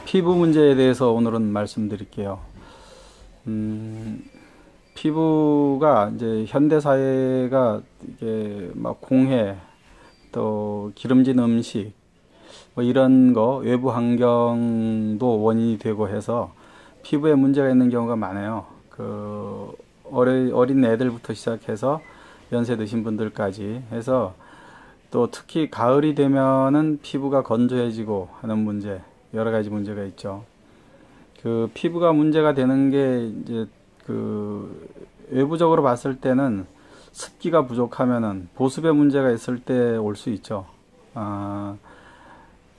피부 문제에 대해서 오늘은 말씀드릴게요. 피부가 이제 현대 사회가 이게 막 공해, 또 기름진 음식, 뭐 이런 거 외부 환경도 원인이 되고 해서 피부에 문제가 있는 경우가 많아요. 어린 애들부터 시작해서 연세 드신 분들까지 해서 또 특히 가을이 되면은 피부가 건조해지고 하는 문제, 여러 가지 문제가 있죠. 피부가 문제가 되는 게 이제 외부적으로 봤을 때는 습기가 부족하면은 보습에 문제가 있을 때 올 수 있죠.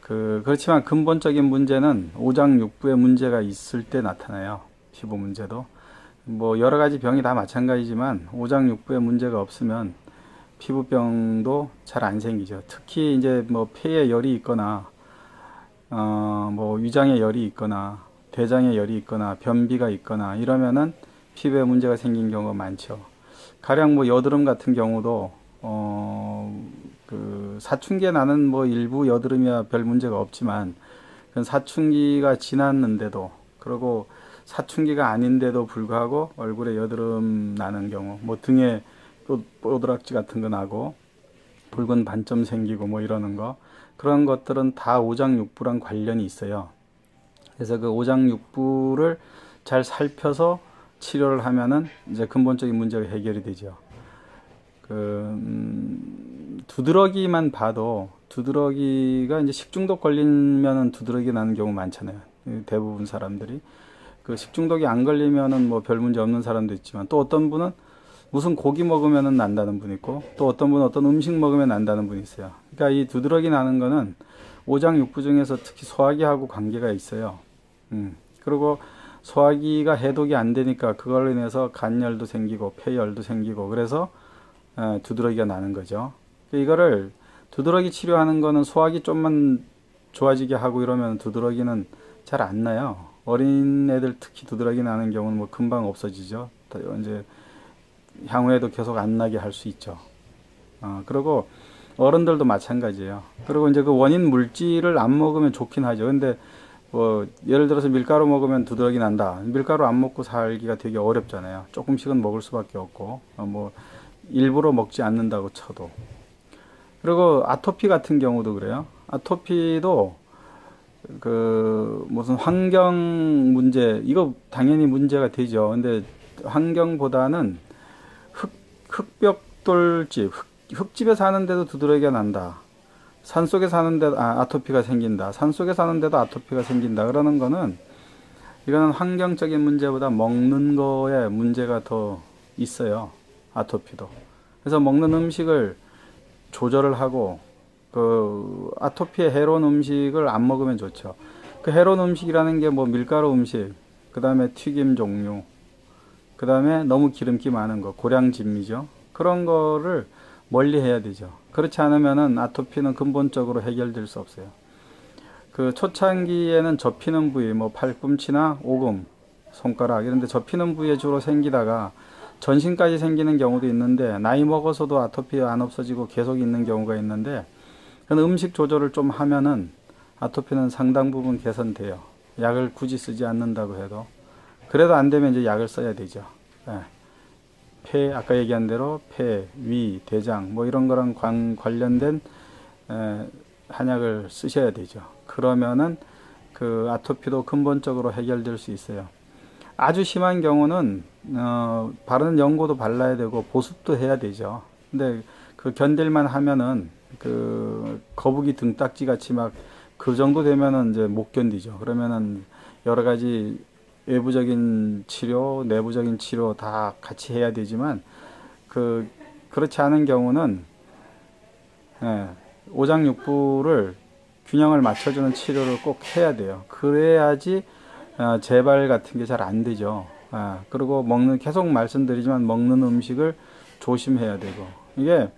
그렇지만 근본적인 문제는 오장육부에 문제가 있을 때 나타나요. 피부 문제도. 뭐 여러 가지 병이 다 마찬가지지만 오장육부에 문제가 없으면 피부병도 잘 안 생기죠. 특히 이제 뭐 폐에 열이 있거나 뭐 위장에 열이 있거나 대장에 열이 있거나 변비가 있거나 이러면은 피부에 문제가 생긴 경우가 많죠. 가령 뭐 여드름 같은 경우도 사춘기에 나는 뭐 일부 여드름이야 별 문제가 없지만 그건 사춘기가 지났는데도, 그리고 사춘기가 아닌데도 불구하고 얼굴에 여드름 나는 경우, 뭐 등에 뽀드락지 같은 거 나고 붉은 반점 생기고 뭐 이러는 거, 그런 것들은 다 오장육부랑 관련이 있어요. 그래서 그 오장육부를 잘 살펴서 치료를 하면은 이제 근본적인 문제가 해결이 되죠. 두드러기만 봐도, 두드러기가 이제 식중독 걸리면은 두드러기 나는 경우 많잖아요. 대부분 사람들이. 식중독이 안 걸리면은 뭐 별 문제 없는 사람도 있지만, 또 어떤 분은 무슨 고기 먹으면은 난다는 분 있고, 또 어떤 분은 어떤 음식 먹으면 난다는 분이 있어요. 그러니까 이 두드러기 나는 거는 오장육부 중에서 특히 소화기하고 관계가 있어요. 그리고 소화기가 해독이 안 되니까 그걸로 인해서 간열도 생기고 폐열도 생기고, 그래서 두드러기가 나는 거죠. 이거를 두드러기 치료하는 거는 소화기 좀만 좋아지게 하고 이러면 두드러기는 잘 안 나요. 어린 애들 특히 두드러기 나는 경우는 뭐 금방 없어지죠. 이제 향후에도 계속 안 나게 할 수 있죠. 그리고 어른들도 마찬가지예요. 그리고 이제 그 원인 물질을 안 먹으면 좋긴 하죠. 근데 뭐 예를 들어서 밀가루 먹으면 두드러기 난다. 밀가루 안 먹고 살기가 되게 어렵잖아요. 조금씩은 먹을 수밖에 없고, 뭐 일부러 먹지 않는다고 쳐도. 그리고 아토피 같은 경우도 그래요. 아토피도 무슨 환경 문제, 이거 당연히 문제가 되죠. 근데 환경보다는 흙벽돌집, 흙집에 사는데도 두드러기가 난다. 산속에 사는데도 아토피가 생긴다. 산속에 사는데도 아토피가 생긴다. 그러는 거는, 이거는 환경적인 문제보다 먹는 거에 문제가 더 있어요. 아토피도. 그래서 먹는 음식을 조절을 하고, 아토피에 해로운 음식을 안 먹으면 좋죠. 해로운 음식이라는 게 뭐 밀가루 음식, 그 다음에 튀김 종류, 그 다음에 너무 기름기 많은 거, 고량진미죠. 그런 거를 멀리 해야 되죠. 그렇지 않으면은 아토피는 근본적으로 해결될 수 없어요. 초창기에는 접히는 부위, 뭐 팔꿈치나 오금, 손가락 이런 데 접히는 부위에 주로 생기다가 전신까지 생기는 경우도 있는데, 나이 먹어서도 아토피 안 없어지고 계속 있는 경우가 있는데, 음식 조절을 좀 하면은 아토피는 상당 부분 개선돼요. 약을 굳이 쓰지 않는다고 해도. 그래도 안 되면 이제 약을 써야 되죠. 아까 얘기한 대로 폐, 위, 대장 뭐 이런 거랑 관련된 한약을 쓰셔야 되죠. 그러면은 아토피도 근본적으로 해결될 수 있어요. 아주 심한 경우는 바르는 연고도 발라야 되고 보습도 해야 되죠. 근데 견딜만 하면은 거북이 등딱지 같이 막 그 정도 되면은 이제 못 견디죠. 그러면은 여러 가지 외부적인 치료, 내부적인 치료 다 같이 해야 되지만, 그렇지 않은 경우는 오장육부를 균형을 맞춰주는 치료를 꼭 해야 돼요. 그래야지 재발 같은 게 잘 안 되죠. 그리고 계속 말씀드리지만 먹는 음식을 조심해야 되고, 이게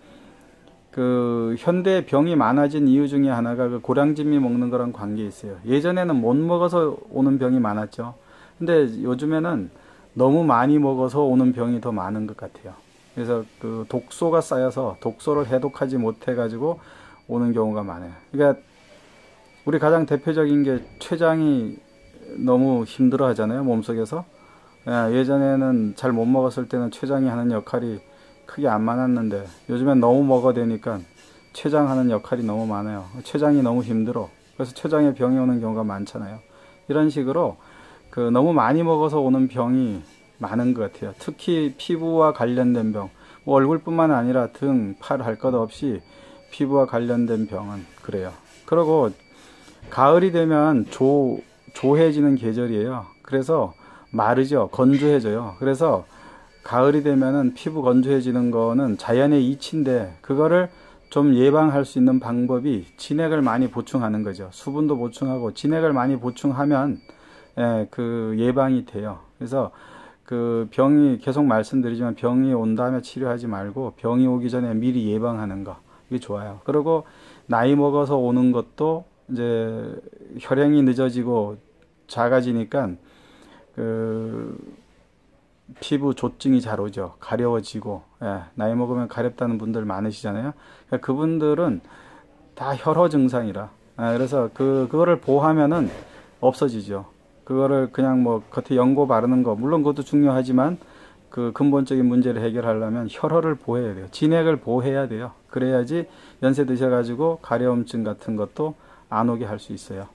현대 병이 많아진 이유 중에 하나가 고량진미 먹는 거랑 관계 있어요. 예전에는 못 먹어서 오는 병이 많았죠. 근데 요즘에는 너무 많이 먹어서 오는 병이 더 많은 것 같아요. 그래서 독소가 쌓여서 독소를 해독하지 못해 가지고 오는 경우가 많아요. 그러니까 우리 가장 대표적인 게 췌장이 너무 힘들어 하잖아요, 몸속에서. 예전에는 잘 못 먹었을 때는 췌장이 하는 역할이 크게 안 많았는데 요즘엔 너무 먹어대니까 췌장 하는 역할이 너무 많아요. 췌장이 너무 힘들어. 그래서 췌장에 병이 오는 경우가 많잖아요. 이런 식으로 너무 많이 먹어서 오는 병이 많은 것 같아요. 특히 피부와 관련된 병, 뭐 얼굴뿐만 아니라 등, 팔 할 것 없이 피부와 관련된 병은 그래요. 그리고 가을이 되면 조해지는 계절이에요. 그래서 마르죠. 건조해져요. 그래서 가을이 되면은 피부 건조해지는 거는 자연의 이치인데 그거를 좀 예방할 수 있는 방법이 진액을 많이 보충하는 거죠. 수분도 보충하고 진액을 많이 보충하면 예방이 돼요. 그래서 병이 계속 말씀드리지만 병이 온 다음에 치료하지 말고 병이 오기 전에 미리 예방하는 거 이게 좋아요. 그리고 나이 먹어서 오는 것도 이제 혈행이 늦어지고 작아지니까 피부 조증이 잘 오죠. 가려워지고 나이 먹으면 가렵다는 분들 많으시잖아요. 그러니까 그분들은 다 혈허 증상이라 그래서 그거를 보호하면은 없어지죠. 그거를 그냥 뭐 겉에 연고 바르는 거 물론 그것도 중요하지만 근본적인 문제를 해결하려면 혈허를 보호해야 돼요. 진액을 보호해야 돼요. 그래야지 연세 드셔가지고 가려움증 같은 것도 안 오게 할 수 있어요.